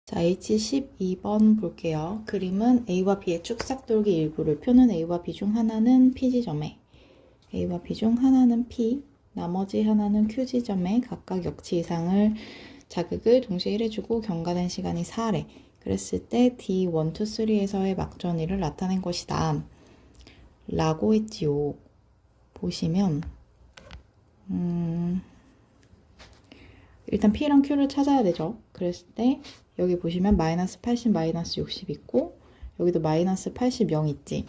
자, H12번 볼게요. 그림은 A와 B의 축삭 돌기 일부를 표는 A와 B 중 하나는 P 지점에, A와 B 중 하나는 P, 나머지 하나는 Q 지점에 각각 역치 이상을 자극을 동시에 1해주고 경과된 시간이 4래. 그랬을 때 D1, 2, 3에서의 막전위를 나타낸 것이다. 라고 했지요. 보시면 일단 P랑 Q를 찾아야 되죠. 그랬을 때 여기 보시면 마이너스 80, 마이너스 60 있고 여기도 마이너스 80, 0 있지.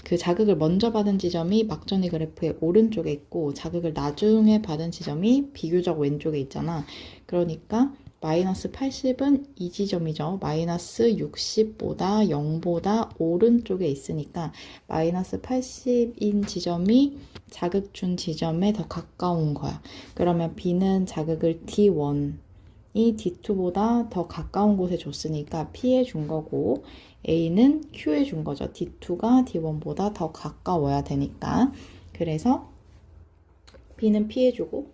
그 자극을 먼저 받은 지점이 막전위 그래프의 오른쪽에 있고 자극을 나중에 받은 지점이 비교적 왼쪽에 있잖아. 그러니까 마이너스 80은 이 지점이죠. 마이너스 60보다 0보다 오른쪽에 있으니까 마이너스 80인 지점이 자극 준 지점에 더 가까운 거야. 그러면 B는 자극을 D1이 D2보다 더 가까운 곳에 줬으니까 P에 준 거고 A는 Q에 준 거죠. D2가 D1보다 더 가까워야 되니까. 그래서 B는 P에 주고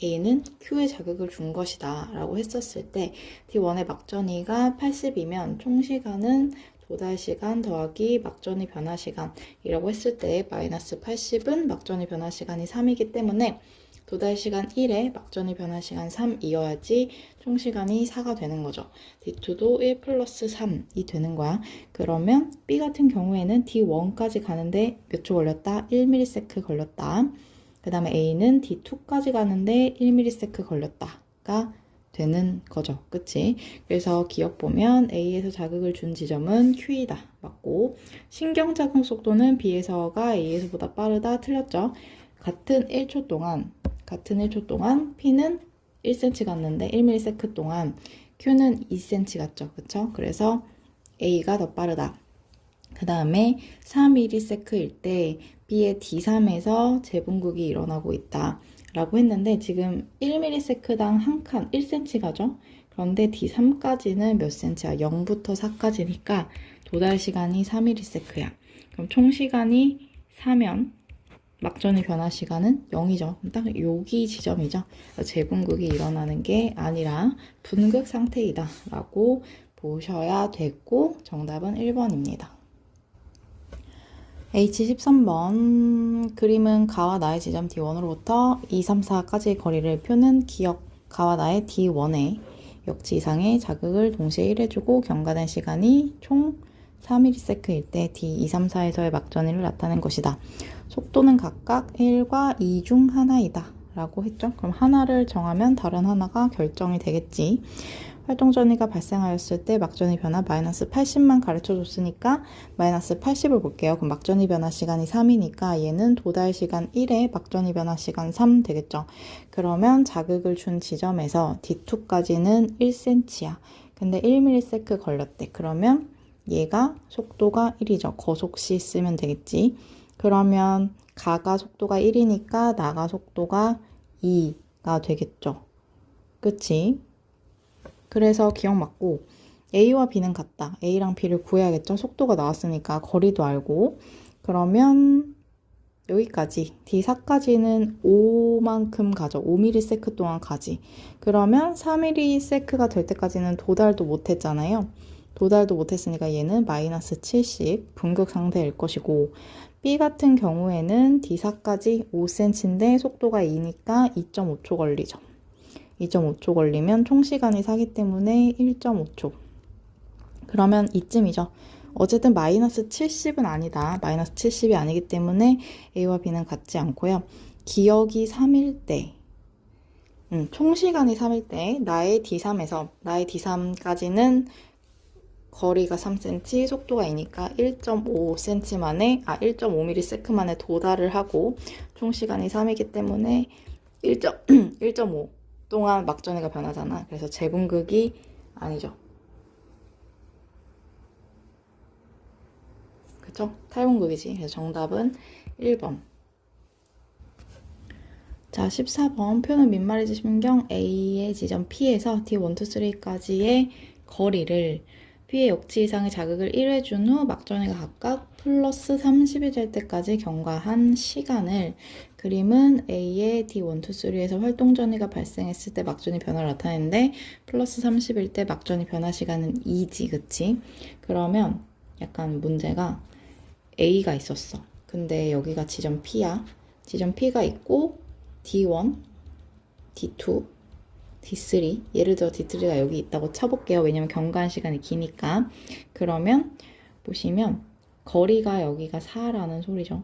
A는 Q에 자극을 준 것이다 라고 했었을 때 D1의 막전위가 80이면 총시간은 도달시간 더하기 막전위 변화시간이라고 했을 때 마이너스 80은 막전위 변화시간이 3이기 때문에 도달시간 1에 막전위 변화시간 3이어야지 총시간이 4가 되는 거죠. D2도 1 플러스 3이 되는 거야. 그러면 B 같은 경우에는 D1까지 가는데 몇 초 걸렸다? 1ms 걸렸다. 그 다음에 A는 D2까지 가는데 1ms 걸렸다가 되는 거죠. 그치? 그래서 기억 보면 A에서 자극을 준 지점은 Q이다. 맞고 신경자극 속도는 B에서가 A에서보다 빠르다. 틀렸죠? 같은 1초 동안 P는 1cm 갔는데 1ms 동안 Q는 2cm 갔죠. 그쵸? 그래서 A가 더 빠르다. 그 다음에 3ms일 때 B의 D3에서 재분극이 일어나고 있다 라고 했는데 지금 1ms당 한 칸 1cm 가죠? 그런데 D3까지는 몇 cm야? 0부터 4까지니까 도달 시간이 3ms야. 그럼 총 시간이 4면 막전위 변화 시간은 0이죠. 딱 여기 지점이죠. 재분극이 일어나는 게 아니라 분극 상태이다 라고 보셔야 되고 정답은 1번입니다. H13번 그림은 가와 나의 지점 D1으로부터 2, 3, 4까지의 거리를 표는 기억 가와 나의 D1에 역치 이상의 자극을 동시에 1해주고 경과된 시간이 총 3ms일 때 D2, 3, 4에서의 막전위를 나타낸 것이다. 속도는 각각 1과 2 중 하나이다 라고 했죠. 그럼 하나를 정하면 다른 하나가 결정이 되겠지. 활동전위가 발생하였을 때 막전위 변화 마이너스 80만 가르쳐줬으니까 마이너스 80을 볼게요. 그럼 막전위 변화 시간이 3이니까 얘는 도달 시간 1에 막전위 변화 시간 3 되겠죠. 그러면 자극을 준 지점에서 D2까지는 1cm야. 근데 1ms 걸렸대. 그러면 얘가 속도가 1이죠. 거속시 쓰면 되겠지. 그러면 가가 속도가 1이니까 나가 속도가 2가 되겠죠. 그치? 그래서 기억 맞고 A와 B는 같다. A랑 B를 구해야겠죠. 속도가 나왔으니까 거리도 알고. 그러면 여기까지 D4까지는 5만큼 가죠. 5ms 동안 가지. 그러면 3ms가 될 때까지는 도달도 못했잖아요. 도달도 못했으니까 얘는 마이너스 70 분극 상태일 것이고 B 같은 경우에는 D4까지 5cm인데 속도가 2니까 2.5초 걸리죠. 2.5초 걸리면 총시간이 4기 때문에 1.5초. 그러면 이쯤이죠. 어쨌든 마이너스 70은 아니다. 마이너스 70이 아니기 때문에 A와 B는 같지 않고요. 기억이 3일 때, 총시간이 3일 때 나의 D3까지는 거리가 3cm, 속도가 2니까 1.5cm 만에, 1.5ms 만에 도달을 하고 총시간이 3이기 때문에 1.5 동안 막전위가 변하잖아. 그래서 재분극이 아니죠. 그쵸? 탈분극이지. 그래서 정답은 1번. 자, 14번 표는 민말이지 신경 A의 지점 P에서 D1, 2, 3까지의 거리를 P의 역치 이상의 자극을 1회 준 후 막전이가 각각 플러스 30이 될 때까지 경과한 시간을 그림은 A의 D1, 2, 3에서 활동 전이가 발생했을 때 막전이 변화를 나타내는데 플러스 30일 때 막전이 변화 시간은 2지, 그치? 그러면 약간 문제가 A가 있었어. 근데 여기가 지점 P야. 지점 P가 있고 D1, D2, D3, 예를 들어 D3가 여기 있다고 쳐볼게요. 왜냐면 경과한 시간이 기니까. 그러면 보시면 거리가 여기가 4라는 소리죠.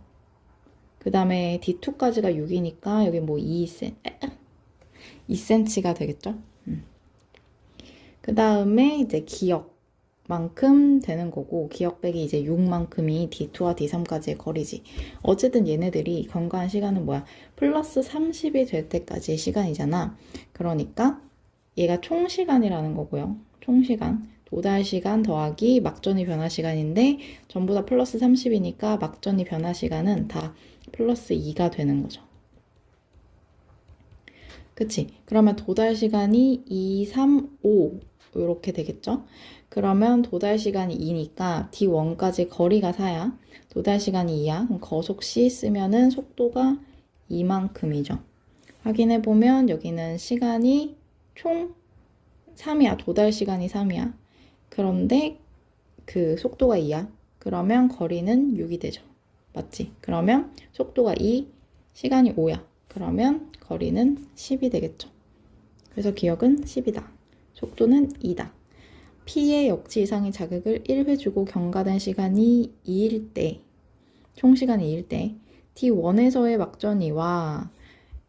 그 다음에 D2까지가 6이니까 여기 뭐 2cm가 되겠죠. 그 다음에 이제 기억만큼 되는 거고 기억 빼기 이제 6만큼이 D2와 D3까지의 거리지. 어쨌든 얘네들이 경과한 시간은 뭐야? 플러스 30이 될 때까지의 시간이잖아. 그러니까 얘가 총 시간이라는 거고요. 총 시간. 도달 시간 더하기 막전이 변화 시간인데 전부 다 플러스 30이니까 막전이 변화 시간은 다 플러스 2가 되는 거죠. 그치? 그러면 도달 시간이 2, 3, 5 이렇게 되겠죠? 그러면 도달 시간이 2니까 D1까지 거리가 4야. 도달 시간이 2야. 그럼 거속 C 쓰면은 속도가 이만큼이죠. 확인해보면 여기는 시간이 총 3이야. 도달 시간이 3이야. 그런데 그 속도가 2야. 그러면 거리는 6이 되죠. 맞지? 그러면 속도가 2, 시간이 5야. 그러면 거리는 10이 되겠죠. 그래서 기억은 10이다. 속도는 2다. P의 역치 이상의 자극을 1회 주고 경과된 시간이 2일 때, 총 시간이 2일 때, T1에서의 막전이와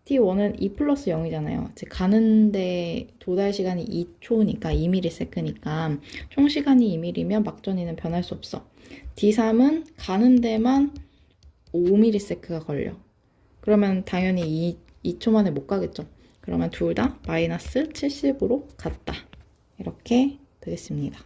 T1은 2 플러스 0이잖아요. 즉 가는데 도달 시간이 2초니까 2ms니까 총 시간이 2m면 막전이는 변할 수 없어. D3은 가는 데만 5ms가 걸려. 그러면 당연히 2초 만에 못 가겠죠. 그러면 둘 다 마이너스 70으로 갔다. 이렇게 되겠습니다.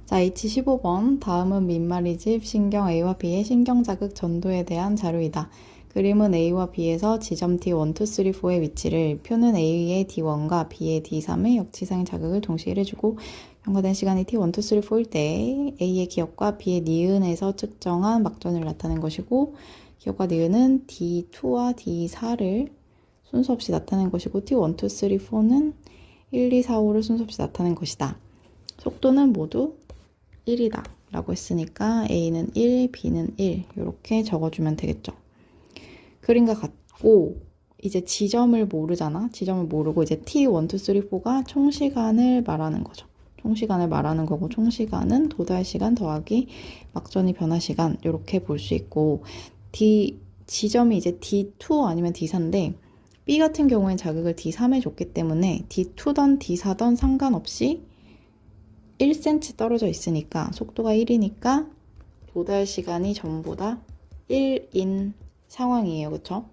자, H15번. 다음은 민말이집 신경 A와 B의 신경자극 전도에 대한 자료이다. 그림은 A와 B에서 지점 T1, 2, 3, 4의 위치를, 표는 A의 D1과 B의 D3의 역치상의 자극을 동시에 해주고 경과된 시간이 T1, 2, 3, 4일 때 A의 기억과 B의 니은에서 측정한 막전을 나타낸 것이고 기억과 니은은 D2와 D4를 순서 없이 나타낸 것이고 T1, 2, 3, 4는 1, 2, 4, 5를 순서 없이 나타낸 것이다. 속도는 모두 1이다 라고 했으니까 A는 1, B는 1 이렇게 적어주면 되겠죠. 그림과 같고 이제 지점을 모르잖아. 지점을 모르고 이제 T1, 2, 3, 4가 총시간을 말하는 거죠. 총시간을 말하는 거고 총시간은 도달 시간 더하기 막전이 변화 시간 이렇게 볼 수 있고 지점이 이제 D2 아니면 D4인데 B 같은 경우엔 자극을 D3에 줬기 때문에 D2던 D4던 상관없이 1cm 떨어져 있으니까 속도가 1이니까 도달 시간이 전부 다 1인 상황이에요. 그쵸?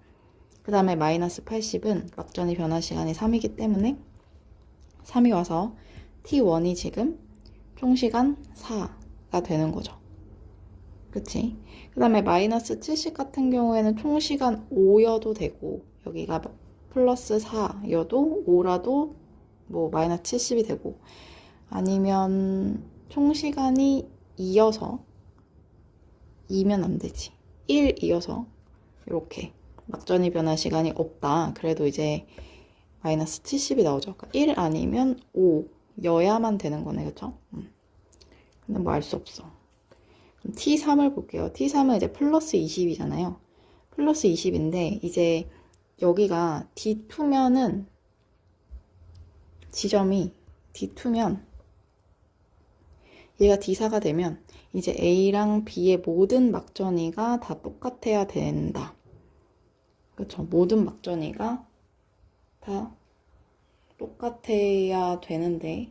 그 다음에 마이너스 80은 막전이 변화 시간이 3이기 때문에 3이 와서 T1이 지금 총시간 4가 되는 거죠. 그치? 그 다음에 마이너스 70 같은 경우에는 총시간 5여도 되고 여기가 플러스 4여도 5라도 뭐 마이너스 70이 되고 아니면 총시간이 2여서 2면 안 되지. 1이어서 이렇게 막전이 변화 시간이 없다. 그래도 이제 마이너스 70이 나오죠. 그러니까 1 아니면 5여야만 되는 거네. 그쵸? 근데 뭐 알 수 없어. 그럼 T3을 볼게요. T3은 이제 플러스 20이잖아요. 플러스 20인데 이제 여기가 D2면은 지점이 D2면 얘가 D4가 되면 이제 A랑 B의 모든 막전이가 다 똑같아야 된다. 그렇죠? 모든 막전이가 다 똑같아야 되는데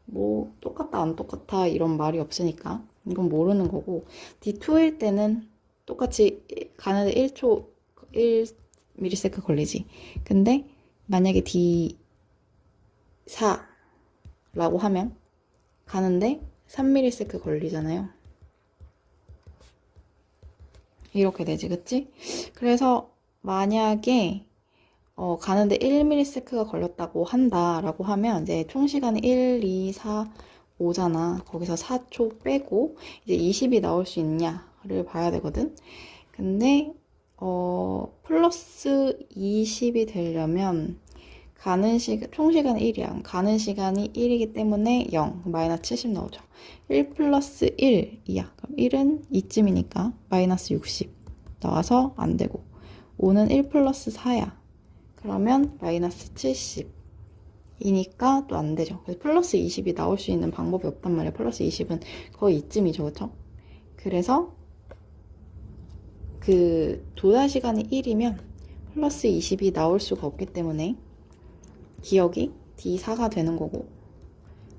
뭐 똑같다 안 똑같아 이런 말이 없으니까 이건 모르는 거고 D2일 때는 똑같이 가는데 1초 1ms 걸리지. 근데 만약에 D4라고 하면 가는데 3ms 걸리잖아요. 이렇게 되지, 그치? 그래서 만약에 가는데 1ms가 걸렸다고 한다라고 하면 이제 총 시간이 1, 2, 4, 5잖아. 거기서 4초 빼고 이제 20이 나올 수 있냐를 봐야 되거든. 근데 플러스 20이 되려면 총 시간이 1이야. 가는 시간이 1이기 때문에 0, 마이너스 70 나오죠. 1 플러스 1이야. 그럼 1은 이쯤이니까 마이너스 60 나와서 안 되고, 5는 1 플러스 4야. 그러면 마이너스 70 이니까 또 안 되죠. 그래서 플러스 20이 나올 수 있는 방법이 없단 말이야. 플러스 20은 거의 이쯤이죠. 그쵸? 그래서 그 도달 시간이 1이면 플러스 20이 나올 수가 없기 때문에 기억이 D4가 되는 거고,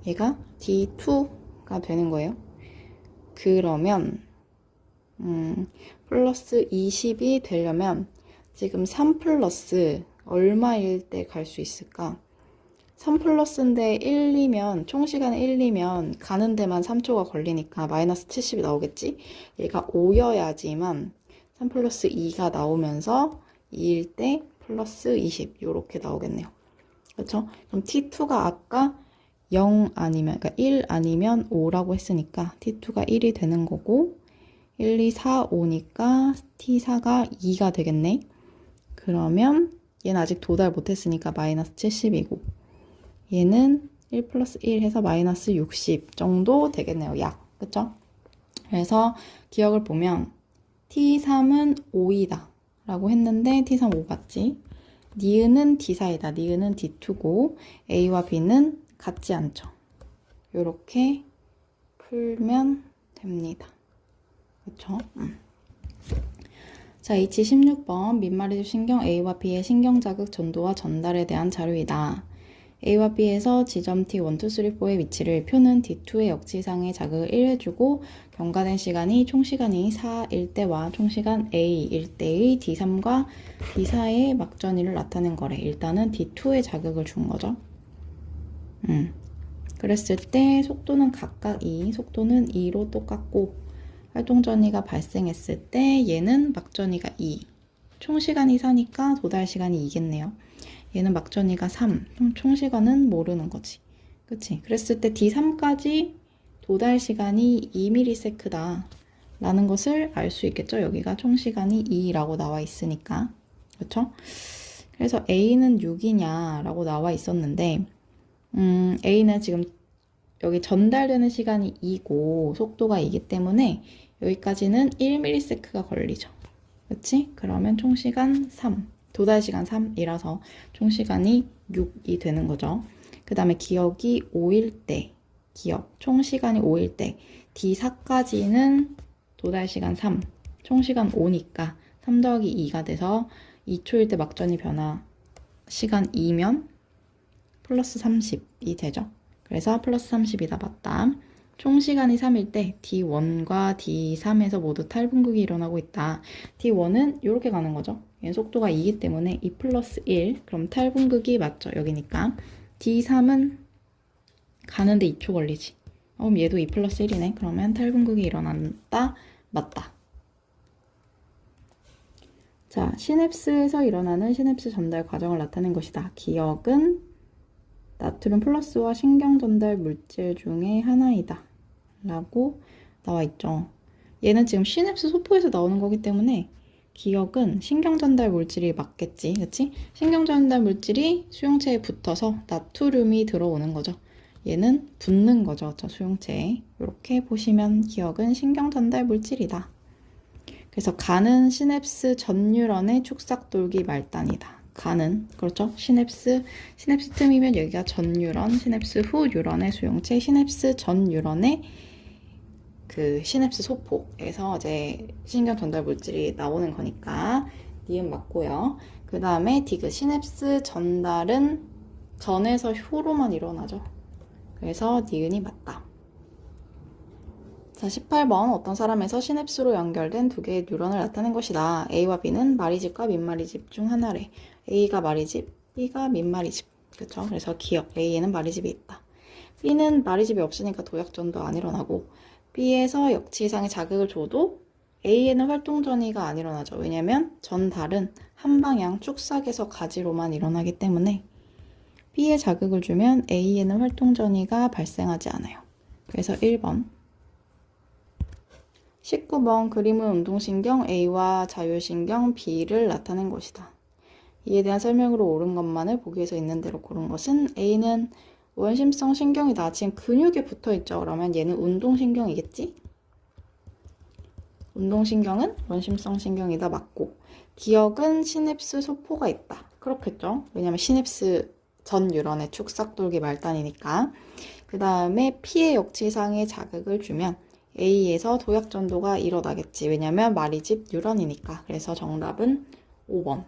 얘가 D2가 되는 거예요. 그러면 플러스 20이 되려면 지금 3 플러스 얼마일 때 갈 수 있을까? 3 플러스인데 1이면, 총 시간이 1이면 가는 데만 3초가 걸리니까 마이너스 70이 나오겠지? 얘가 5여야지만 3 플러스 2가 나오면서 2일 때 플러스 20 이렇게 나오겠네요. 그렇죠? 그럼 T2가 아까 0 아니면, 그러니까 1 아니면 5라고 했으니까 T2가 1이 되는 거고, 1, 2, 4, 5니까 T4가 2가 되겠네. 그러면 얘는 아직 도달 못했으니까 마이너스 70이고, 얘는 1 플러스 1 해서 마이너스 60 정도 되겠네요. 약. 그쵸? 그래서 기억을 보면 T3은 5이다 라고 했는데 T3 5 같지? 니은은 D4이다. 니은은 D2고 A와 B는 같지 않죠. 이렇게 풀면 됩니다. 그쵸? 자, H16번 민마리집 신경 A와 B의 신경자극 전도와 전달에 대한 자료이다. A와 B에서 지점 T1, 2, 3, 4의 위치를 표는 D2의 역지상의 자극을 1해주고 경과된 시간이 총시간이 4일 때와 총시간 A일 때의 D3과 D4의 막전이를 나타낸 거래. 일단은 D2의 자극을 준 거죠. 그랬을 때 속도는 각각 2, 속도는 2로 똑같고 활동전이가 발생했을 때 얘는 막전이가 2, 총시간이 4니까 도달시간이 2겠네요. 얘는 막전이가 3, 총시간은 모르는 거지. 그치? 그랬을 때 D3까지 도달시간이 2ms다 라는 것을 알 수 있겠죠? 여기가 총시간이 2라고 나와 있으니까. 그쵸? 그래서 A는 6이냐 라고 나와 있었는데 A는 지금 여기 전달되는 시간이 2고 속도가 2기 때문에 여기까지는 1ms가 걸리죠. 그치? 그러면 총시간 3, 도달시간 3이라서 총시간이 6이 되는 거죠. 그 다음에 기억이 5일 때, 총시간이 5일 때 D4까지는 도달시간 3, 총시간 5니까 3 더하기 2가 돼서 2초일 때 막전이 변화 시간 2면 플러스 30이 되죠. 그래서 플러스 30이다 맞다. 총시간이 3일 때 D1과 D3에서 모두 탈분극이 일어나고 있다. D1은 이렇게 가는 거죠. 얘는 속도가 2이기 때문에 2 플러스 1, 그럼 탈분극이 맞죠. 여기니까. D3은 가는데 2초 걸리지. 그럼 얘도 2 플러스 1이네. 그러면 탈분극이 일어난다. 맞다. 자, 시냅스에서 일어나는 시냅스 전달 과정을 나타낸 것이다. 기억은 나트륨 플러스와 신경 전달 물질 중에 하나이다 라고 나와 있죠. 얘는 지금 시냅스 소포에서 나오는 거기 때문에 기억은 신경 전달 물질이 맞겠지. 그치? 신경 전달 물질이 수용체에 붙어서 나트륨이 들어오는 거죠. 얘는 붙는 거죠. 저 수용체에. 이렇게 보시면 기억은 신경 전달 물질이다. 그래서 간은 시냅스 전 뉴런의 축삭돌기 말단이다. 간은, 그렇죠? 시냅스 틈이면 여기가 전 뉴런, 시냅스 후 뉴런의 수용체, 시냅스 전 뉴런의 그 시냅스 소포에서 이제 신경 전달 물질이 나오는 거니까 니은 맞고요. 그 다음에 디귿, 시냅스 전달은 전에서 후로만 일어나죠. 그래서 니은이 맞다. 자, 18번 어떤 사람에서 시냅스로 연결된 두 개의 뉴런을 나타낸 것이다. A와 B는 마리집과 민마리집 중 하나래. A가 마리집, B가 민마리집. 그쵸? 그래서 기억, A에는 마리집이 있다. B는 마리집이 없으니까 도약전도 안 일어나고 B에서 역치이상의 자극을 줘도 A에는 활동전이가 안 일어나죠. 왜냐면 전달은 한 방향 축삭에서 가지로만 일어나기 때문에 B에 자극을 주면 A에는 활동전이가 발생하지 않아요. 그래서 1번. 19번 그림은 운동신경 A와 자율신경 B를 나타낸 것이다. 이에 대한 설명으로 옳은 것만을 보기에서 있는 대로 고른 것은 A는 원심성 신경이다. 지금 근육에 붙어있죠. 그러면 얘는 운동신경이겠지? 운동신경은 원심성 신경이다. 맞고. 기억은 시냅스 소포가 있다. 그렇겠죠. 왜냐면 시냅스 전 뉴런의 축삭돌기 말단이니까. 그 다음에 피해 역치상의 자극을 주면 A에서 도약전도가 일어나겠지. 왜냐면 말이집 뉴런이니까. 그래서 정답은 5번.